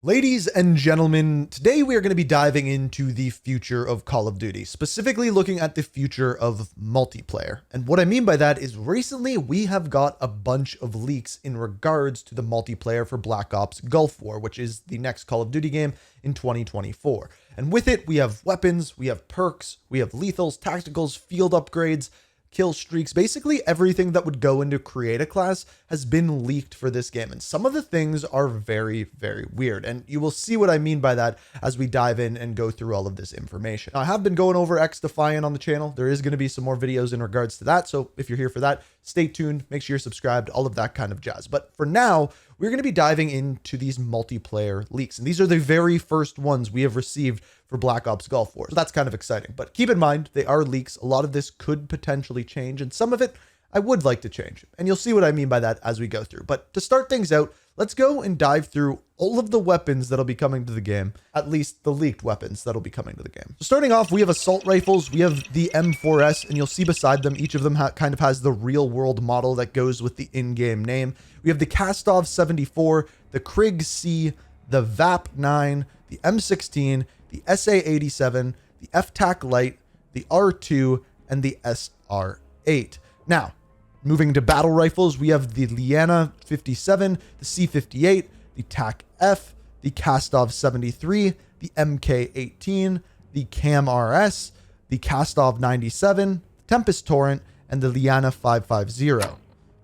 Ladies and gentlemen, today we are going to be diving into the future of Call of Duty, specifically looking at the future of multiplayer. And what I mean by that is recently we have got a bunch of leaks in regards to the multiplayer for Black Ops Gulf War, which is the next Call of Duty game in 2024. And with it, we have weapons, we have perks, we have lethals, tacticals, field upgrades, kill streaks, basically everything that would go into create a class has been leaked for this game. And some of the things are very, very weird. And you will see what I mean by that as we dive in and go through all of this information. Now, I have been going over XDefiant on the channel. There is going to be some more videos in regards to that. So if you're here for that, stay tuned, make sure you're subscribed, all of that kind of jazz. But for now, we're going to be diving into these multiplayer leaks. And these are the very first ones we have received for Black Ops Gulf War. So that's kind of exciting. But keep in mind, they are leaks. A lot of this could potentially change, and some of it I would like to change. And you'll see what I mean by that as we go through. But to start things out, let's go and dive through all of the weapons that'll be coming to the game, at least the leaked weapons that'll be coming to the game. So starting off, we have assault rifles. We have the M4S, and you'll see beside them, each of them kind of has the real world model that goes with the in-game name. We have the Kastov 74, the Krig C, the VAP 9, the M16, the SA87, the FTAC Lite, the R2, and the SR8. Now, moving to battle rifles, we have the Liana 57, the C58, the TAC F, the Kastov 73, the MK18, the CAM RS, the Kastov 97, Tempest Torrent, and the Liana 550.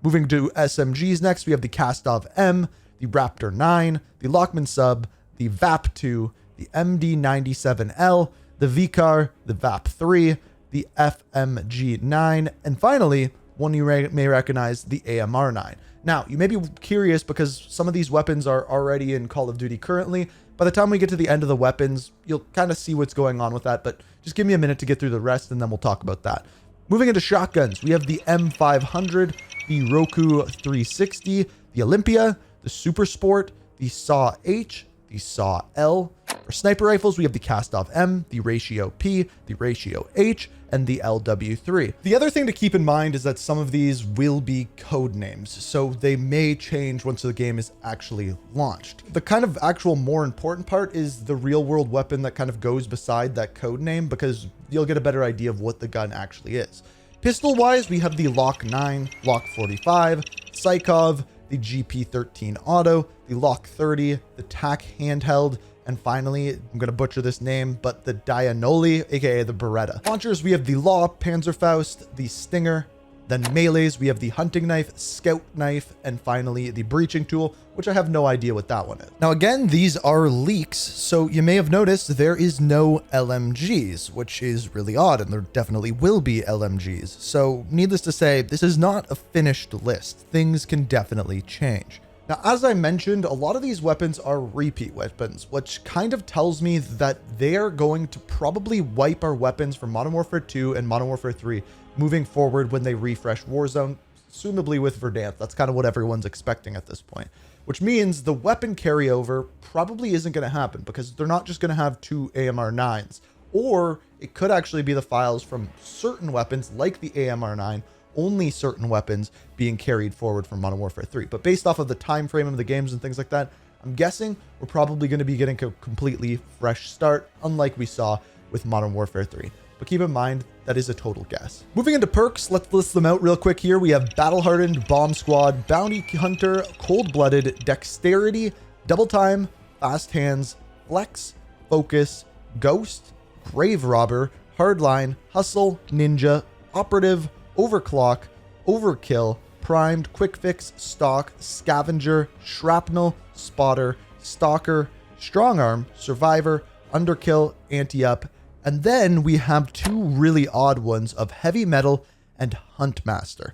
Moving to SMGs next, we have the Kastov M, the Raptor 9, the Lockman Sub, the VAP 2, the MD97L, the VCAR, the VAP 3, the FMG 9, and finally, one you may recognize, the AMR 9. Now, you may be curious because some of these weapons are already in Call of Duty currently. By the time we get to the end of the weapons, you'll kind of see what's going on with that, but just give me a minute to get through the rest and then we'll talk about that. Moving into shotguns, we have the M500, the Roku 360, the Olympia, the Super Sport, the SAW H, the SAW L. For sniper rifles, we have the Kastov M, the Ratio P, the Ratio H, and the LW3. The other thing to keep in mind is that some of these will be code names, so they may change once the game is actually launched. The kind of actual more important part is the real world weapon that kind of goes beside that code name, because you'll get a better idea of what the gun actually is. Pistol wise, we have the Lock 9, Lock 45, Psychov, the GP13 Auto, the Lock 30, the TAC handheld, and finally, I'm going to butcher this name, but the Dianoli, aka the Beretta. Launchers, we have the Law, Panzerfaust, the Stinger. Then melees, we have the Hunting Knife, Scout Knife, and finally the Breaching Tool, which I have no idea what that one is. Now again, these are leaks, so you may have noticed there is no LMGs, which is really odd, and there definitely will be LMGs. So needless to say, this is not a finished list. Things can definitely change. Now, as I mentioned, a lot of these weapons are repeat weapons, which kind of tells me that they are going to probably wipe our weapons from Modern Warfare 2 and Modern Warfare 3 moving forward when they refresh Warzone, assumably with Verdansk. That's kind of what everyone's expecting at this point, which means the weapon carryover probably isn't going to happen because they're not just going to have two AMR 9s, or it could actually be the files from certain weapons like the AMR 9, only certain weapons being carried forward from Modern Warfare 3. But based off of the time frame of the games and things like that, I'm guessing we're probably going to be getting a completely fresh start, unlike we saw with Modern Warfare 3. But keep in mind, that is a total guess. Moving into perks, let's list them out real quick here. We have Battle Hardened, Bomb Squad, Bounty Hunter, Cold Blooded, Dexterity, Double Time, Fast Hands, Flex, Focus, Ghost, Grave Robber, Hardline, Hustle, Ninja, Operative, Overclock, Overkill, Primed, Quick Fix, Stalk, Scavenger, Shrapnel, Spotter, Stalker, Strong Arm, Survivor, Underkill, Anti-Up, and then we have two really odd ones of Heavy Metal and Huntmaster.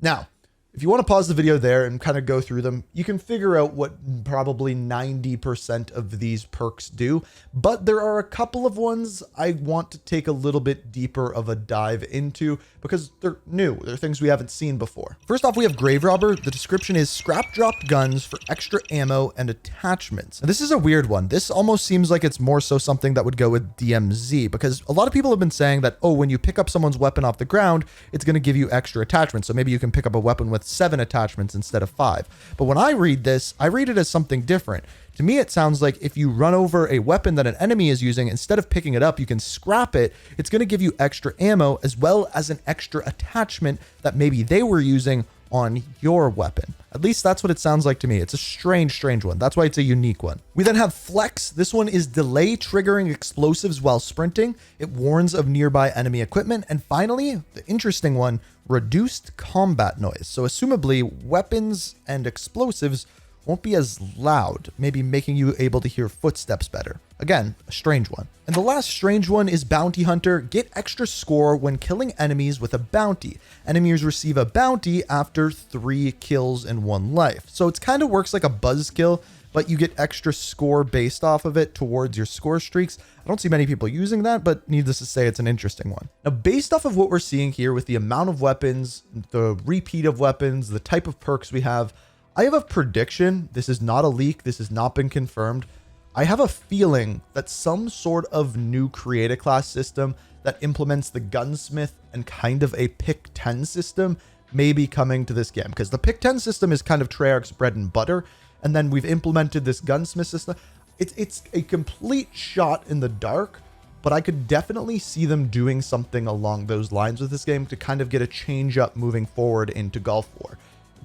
Now, if you want to pause the video there and kind of go through them, you can figure out what probably 90% of these perks do, but there are a couple of ones I want to take a little bit deeper of a dive into because they're new. They're things we haven't seen before. First off, we have Grave Robber. The description is scrap dropped guns for extra ammo and attachments. And this is a weird one. This almost seems like it's more so something that would go with DMZ, because a lot of people have been saying that, oh, when you pick up someone's weapon off the ground, it's going to give you extra attachments. So maybe you can pick up a weapon with with 7 attachments instead of 5. But when I read this, I read it as something different. To me, it sounds like if you run over a weapon that an enemy is using, instead of picking it up, you can scrap it. It's going to give you extra ammo as well as an extra attachment that maybe they were using on your weapon. At least that's what it sounds like to me. It's a strange one. That's why it's a unique one. We then have Flex. This one is delay triggering explosives while sprinting. It warns of nearby enemy equipment. And finally, the interesting one, reduced combat noise. So assumably weapons and explosives won't be as loud, maybe making you able to hear footsteps better. Again, a strange one. And the last strange one is Bounty Hunter. Get extra score when killing enemies with a bounty. Enemies receive a bounty after 3 kills and 1 life. So it kind of works like a buzzkill, but you get extra score based off of it towards your score streaks. I don't see many people using that, but needless to say, it's an interesting one. Now, based off of what we're seeing here with the amount of weapons, the repeat of weapons, the type of perks we have, I have a prediction. This is not a leak. This has not been confirmed. I have a feeling that some sort of new create a class system that implements the gunsmith and kind of a pick 10 system may be coming to this game, because the pick 10 system is kind of Treyarch's bread and butter. And then we've implemented this gunsmith system. It's a complete shot in the dark, but I could definitely see them doing something along those lines with this game to kind of get a change up moving forward into Gulf War.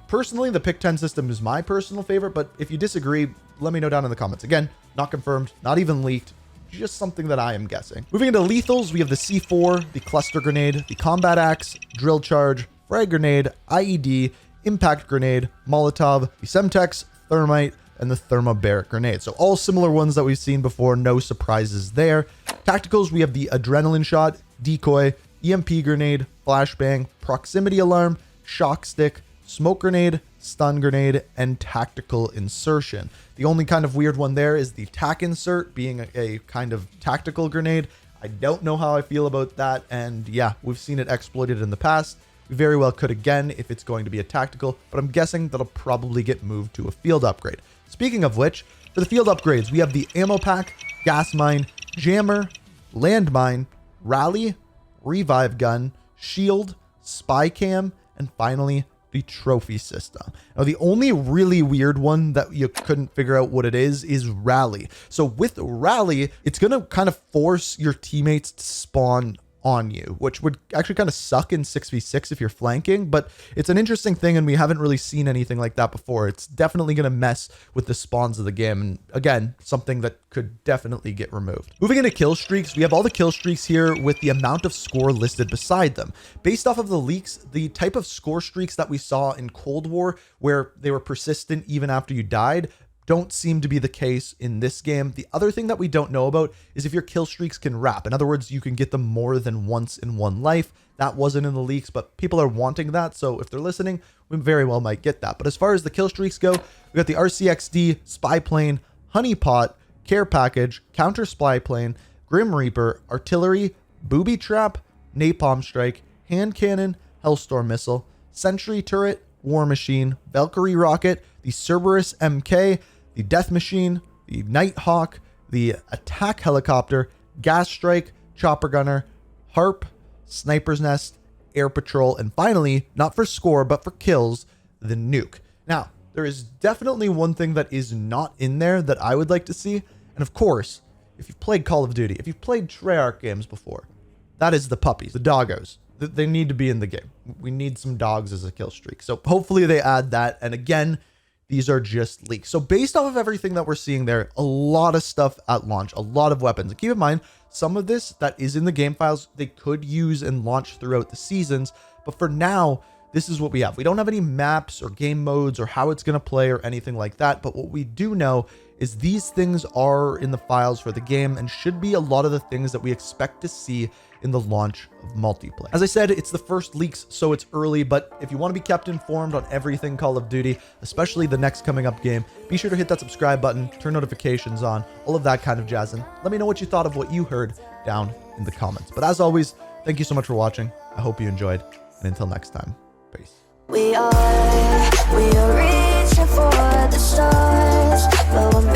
Personally, the pick 10 system is my personal favorite, but if you disagree, let me know down in the comments. Again, not confirmed, not even leaked, just something that I am guessing. Moving into lethals, we have the C4, the cluster grenade, the combat axe, drill charge, frag grenade, IED, impact grenade, Molotov, the Semtex, thermite, and the thermobaric grenade. So all similar ones that we've seen before, no surprises there. Tacticals, we have the adrenaline shot, decoy, EMP grenade, flashbang, proximity alarm, shock stick, smoke grenade, stun grenade, and tactical insertion. The only kind of weird one there is the tac insert being a kind of tactical grenade. I don't know how I feel about that. And yeah, we've seen it exploited in the past. We very well could again if it's going to be a tactical, but I'm guessing that'll probably get moved to a field upgrade. Speaking of which, for the field upgrades, we have the ammo pack, gas mine, jammer, landmine, rally, revive gun, shield, spy cam, and finally the trophy system. Now, the only really weird one that you couldn't figure out what it is rally. So with rally, it's going to kind of force your teammates to spawn on you, which would actually kind of suck in 6v6 if you're flanking, but it's an interesting thing and we haven't really seen anything like that before. It's definitely going to mess with the spawns of the game, and again, something that could definitely get removed. Moving into kill streaks, we have all the kill streaks here with the amount of score listed beside them. Based off of the leaks, the type of score streaks that we saw in Cold War, where they were persistent even after you died, don't seem to be the case in this game. The other thing that we don't know about is if your kill streaks can wrap. In other words, you can get them more than once in one life. That wasn't in the leaks, but people are wanting that. So if they're listening, we very well might get that. But as far as the kill streaks go, we got the RCXD, spy plane, honeypot, care package, counter spy plane, Grim Reaper, artillery, booby trap, napalm strike, hand cannon, Hellstorm missile, sentry turret, war machine, Valkyrie rocket, the Cerberus MK, the Death Machine, the Nighthawk, the attack helicopter, gas strike, chopper gunner, harp, sniper's nest, air patrol, and finally, not for score, but for kills, the nuke. Now, there is definitely one thing that is not in there that I would like to see. And of course, if you've played Call of Duty, if you've played Treyarch games before, that is the puppies, the doggos. They need to be in the game. We need some dogs as a kill streak. So hopefully they add that. And again, these are just leaks. So based off of everything that we're seeing there, a lot of stuff at launch, a lot of weapons. And keep in mind, some of this that is in the game files, they could use and launch throughout the seasons. But for now, this is what we have. We don't have any maps or game modes or how it's going to play or anything like that. But what we do know is these things are in the files for the game and should be a lot of the things that we expect to see in the launch of multiplayer. As I said, it's the first leaks, so it's early, but if you want to be kept informed on everything Call of Duty, especially the next coming up game, be sure to hit that subscribe button, turn notifications on, all of that kind of jazz, and let me know what you thought of what you heard down in the comments. But as always, thank you so much for watching. I hope you enjoyed, and until next time, peace. We are reaching for the stars, but we're